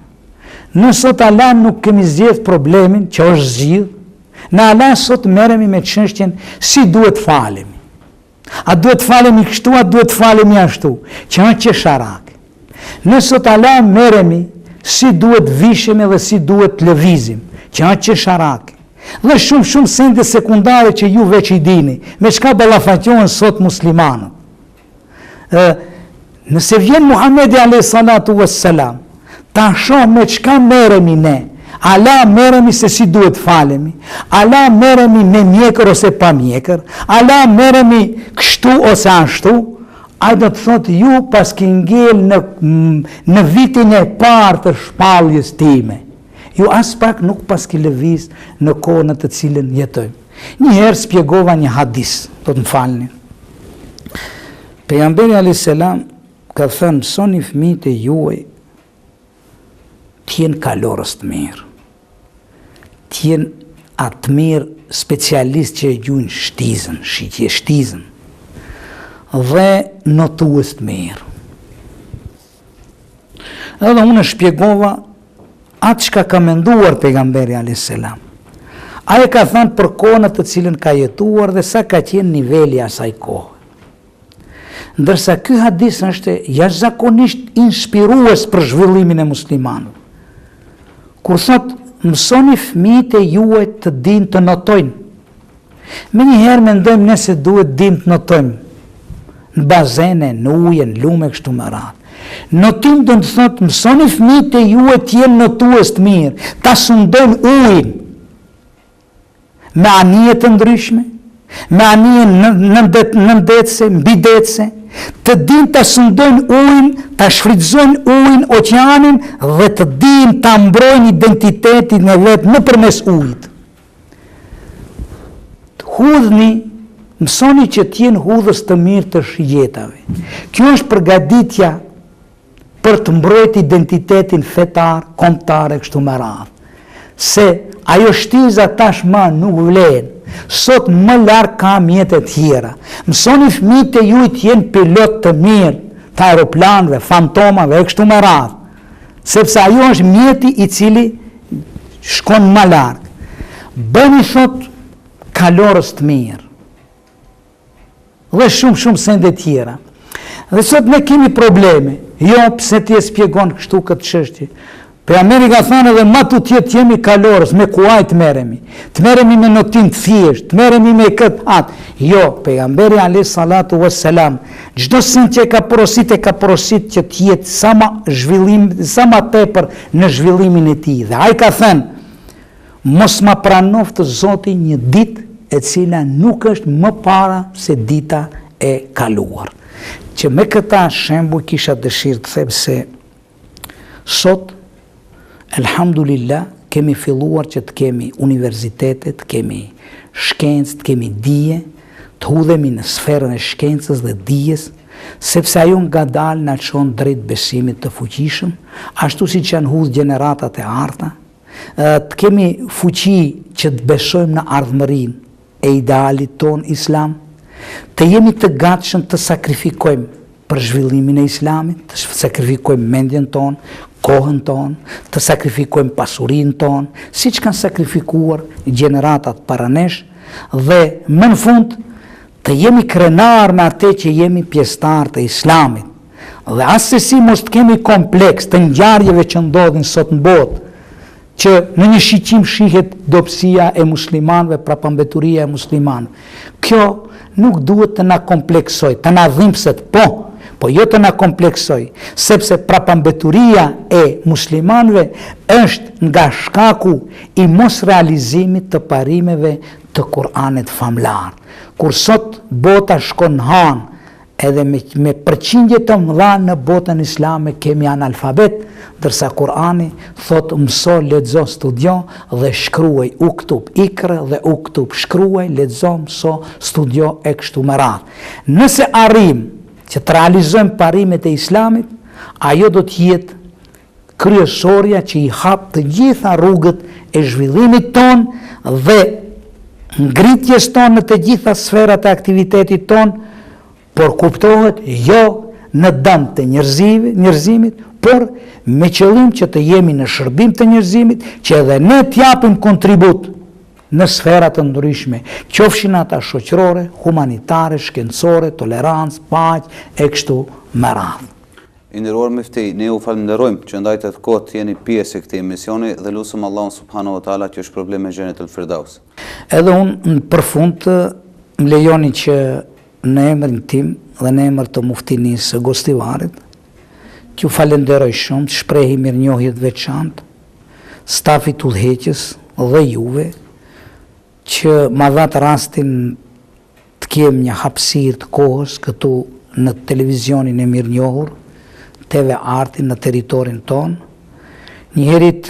Në sot Allah nuk kemi zgjedh problemin që është zgjidh, në Allah sot merremi me çështjen si duhet falemi. A duhet falemi kështu, a duhet falemi ashtu, që është qesharake. Në sot Allah merremi si duhet vishemi dhe si duhet lëvizim, që është qesharake. Dhe shumë sende sekundare që ju veç i dini, me çka ballafaqohen sot muslimanët. Nëse vjen Muhamedi alayhis salatu wassalam, ta shoh me çka merremi ne. Allah merremi se si duhet falemi, Allah merremi me mjekër ose pa mjekër, Allah merremi kështu ose ashtu, ai do të thotë ju pas ke ngel në vitin e parë të shpalljes time. Ju as pak nuk pas ke lëviz në kohën në të cilën jetojmë. Njëherë spjegova një hadis, do të më falni. Pejgamberi alayhis salam ka thënë, mësoni fëmijët e juaj t'jenë kalorës të mirë, t'jenë atë mirë specialist që e gjujnë shtizën, shqitje shtizën, dhe notues të mirë. Edhe unë shpjegova atë që ka menduar pejgamberi alayhis salam. Ai ka thënë për kohën të cilën ka jetuar dhe sa ka qenë niveli asaj kohë. Ndërsa ky hadis është jashtëzakonisht inspirues për zhvillimin e muslimanëve. Kur thot mësoni fëmijët e juaj të dinë të notojnë. Menjëherë mendojmë ne se duhet dinë të notojmë në bazene, në ujë, në lume, kështu me radhë. Notim do të thotë mësoni fëmijët e juaj të jenë notues të mirë, ta sundojnë ujin me anije të ndryshme, me anije nëndetse, mbidetse, të dinë të sundojnë ujin, të shfrytëzojnë ujin, oqeanin dhe të dinë të mbrojnë identitetin e vetë në përmes ujit. Hudhni, mësoni që t'jenë hudhës të mirë të shjetave. Kjo është përgatitja për të mbrojt identitetin fetar, kombëtar e kështu me radhë. Se ajo shtiza tashma nuk vlen, sot më larg ka mjete tjera. Mësoni fëmijët e juaj të jenë pilot të mirë, të aeroplanëve, fantomave e kështu me radhë, sepse ajo është mjeti i cili shkon më larg. Bëni thot kalorës të mirë. Dhe shumë sende tjera. Dhe sot ne kemi probleme. Jo, pse ti e spjegon kështu këtë çështje. Pejgamberi ka thënë edhe ma tutjet jemi kalorës, me kuaj të merremi. Të merremi me notim të thjesht, të merremi me këtë atë. Jo, pejgamberi alayhis salatu wassalam, çdo send që ka porosit që të jetë sa ma tepër në zhvillimin e tij. Dhe ai ka thënë, mos ma pranoft Zoti një ditë e cila nuk është më para se dita e kaluar. Që me këta shembull kisha dëshirë të them se sot, elhamdulillah, kemi filluar që të kemi universitetet, të kemi shkencë, të kemi dije, të hudhemi në sferën e shkencës dhe dijes, sepse ajo ngadalë na çon drejt besimit të fuqishëm, ashtu siç janë hudhë gjeneratat e ardha, të kemi fuqi që të besojmë në ardhmërinë e idealit ton islam, të jemi të gatshëm të sakrifikojmë për zhvillimin e islamit, të sakrifikojmë mendjen tonë, kohën tonë, të sakrifikojmë pasurinë tonë, si që kanë sakrifikuar gjeneratat para nesh, dhe më në fund të jemi krenar me atë që jemi pjesëtar të islamit. Dhe asesi mos të kemi kompleks të ngjarjeve që ndodhin sot në botë, që në një shiqim shihet dobësia e muslimanëve, prapambeturia e muslimanëve. Kjo nuk duhet të na kompleksoj, të na dhimbset, po jo të na kompleksoj, sepse prapambeturia e muslimanëve është nga shkaku i mos realizimit të parimeve të Kur'anit famlar. Kur sot bota shkon han, edhe me përqindje të mëdha në botën islame kemi analfabet, dërsa Kur'ani thot mëso, lexo, studio dhe shkruaj, uktub ikra dhe uktub, shkruaj, lexo, mëso, studio e kështu me radhë. Nëse arrim që të realizojmë parimet e islamit, ajo do të jetë kryesorja që i hap të gjitha rrugët e zhvillimit ton dhe ngritjes ton në të gjitha sferat e aktivitetit ton, por kuptohet jo në dëm të njerëzimit, por me qëllim që të jemi në shërbim të njerëzimit, që edhe ne t'japim kontribut në sferat të ndryshme, qofshin ata shoqërore, humanitare, shkencore, tolerancë, paqë e kështu me radhë. I nderuar mufti, ne ju falenderojmë që ndajtë të kohët jeni pjesë e këtij emisioni dhe lutem Allahun subhanahu wa taala që është problem me xhenet el Firdaus. Edhe unë në përfund më lejoni që në emrin tim dhe në emër të muftinisë së Gostivarit, që falenderoj shumë, të shprehi mirënjohje të veçantë stafit udhëheqës dhe juve, që ma dhatë rastin të kem një hapësirë të kohës këtu në televizionin e mirënjohur, TV Artin në teritorin tonë. Njëherit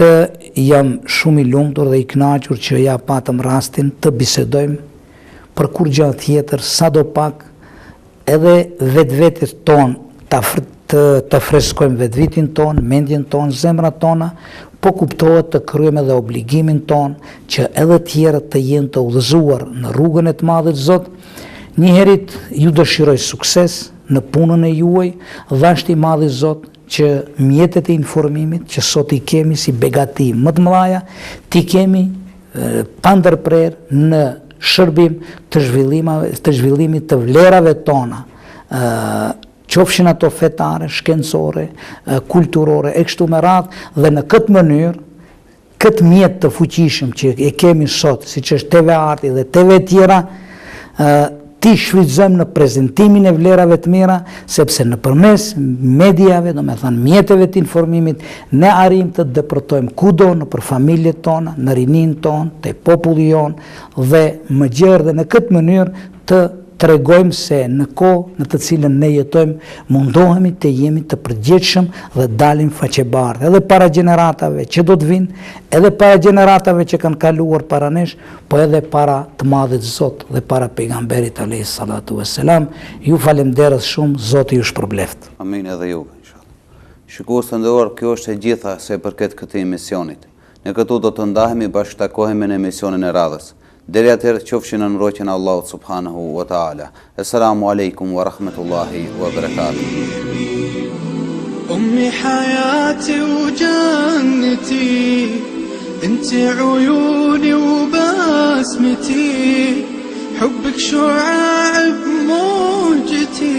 jam shumë i lumtur dhe i kënaqur që ja patëm rastin të bisedojmë për kur gjë tjetër, sa do pak edhe vetvetes tonë të freskojmë vetvitin tonë, mendjen tonë, zemrat tona, po kuptohet të kryejmë edhe obligimin tonë që edhe tjerët të jenë të udhëzuar në rrugën e të madhit Zot. Njëherit ju dëshiroj sukses në punën e juaj dhe është i madhi Zot që mjetet e informimit që sot i kemi si begati më të mëdha, ti kemi pa ndërprer në shërbim të zhvillimit të vlerave tona, qofshin ato fetare, shkencore, kulturore, e kështu me radhë, dhe në këtë mënyrë, këtë mjet të fuqishëm që e kemi sot, si që është TV Arti dhe TV tjera, ti shfrytëzojmë në prezentimin e vlerave të mira, sepse në përmes mediave, do me thënë mjeteve të informimit, ne arrim të depërtojmë kudo në për familjet tona, në rinin tonë, të populli jonë, dhe më gjerë dhe në këtë mënyrë të tregojmë se në kohë në të cilën ne jetojmë mundohemi të jemi të përgjithshëm dhe dalim faqebardh, edhe para gjeneratave që do të vinë, edhe para gjeneratave që kanë kaluar para nesh, po edhe para të madhit Zot dhe para pejgamberit alayhi salatu vesselam. Ju falenderoj shumë, Zoti ju shpërbleft. Amin edhe ju, inshallah. Shikues të nderuar, kjo është e gjitha se përket këtij emisionit. Ne këtu do të ndahemi bashkëtakohemi në emisionin e radhës. Deri atëherë qofshin në mbrojtjen e Allahut subhanahu wa taala. Assalamu alaikum wa rahmatullahi wa barakatuh. أمي حياتي وجنتي انت عيوني وبسمتي حبك شعاع بموجتي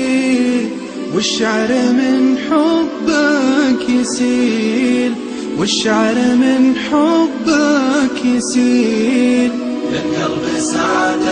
والشعر من حبك يسيل والشعر من حبك يسيل للقلب سعادة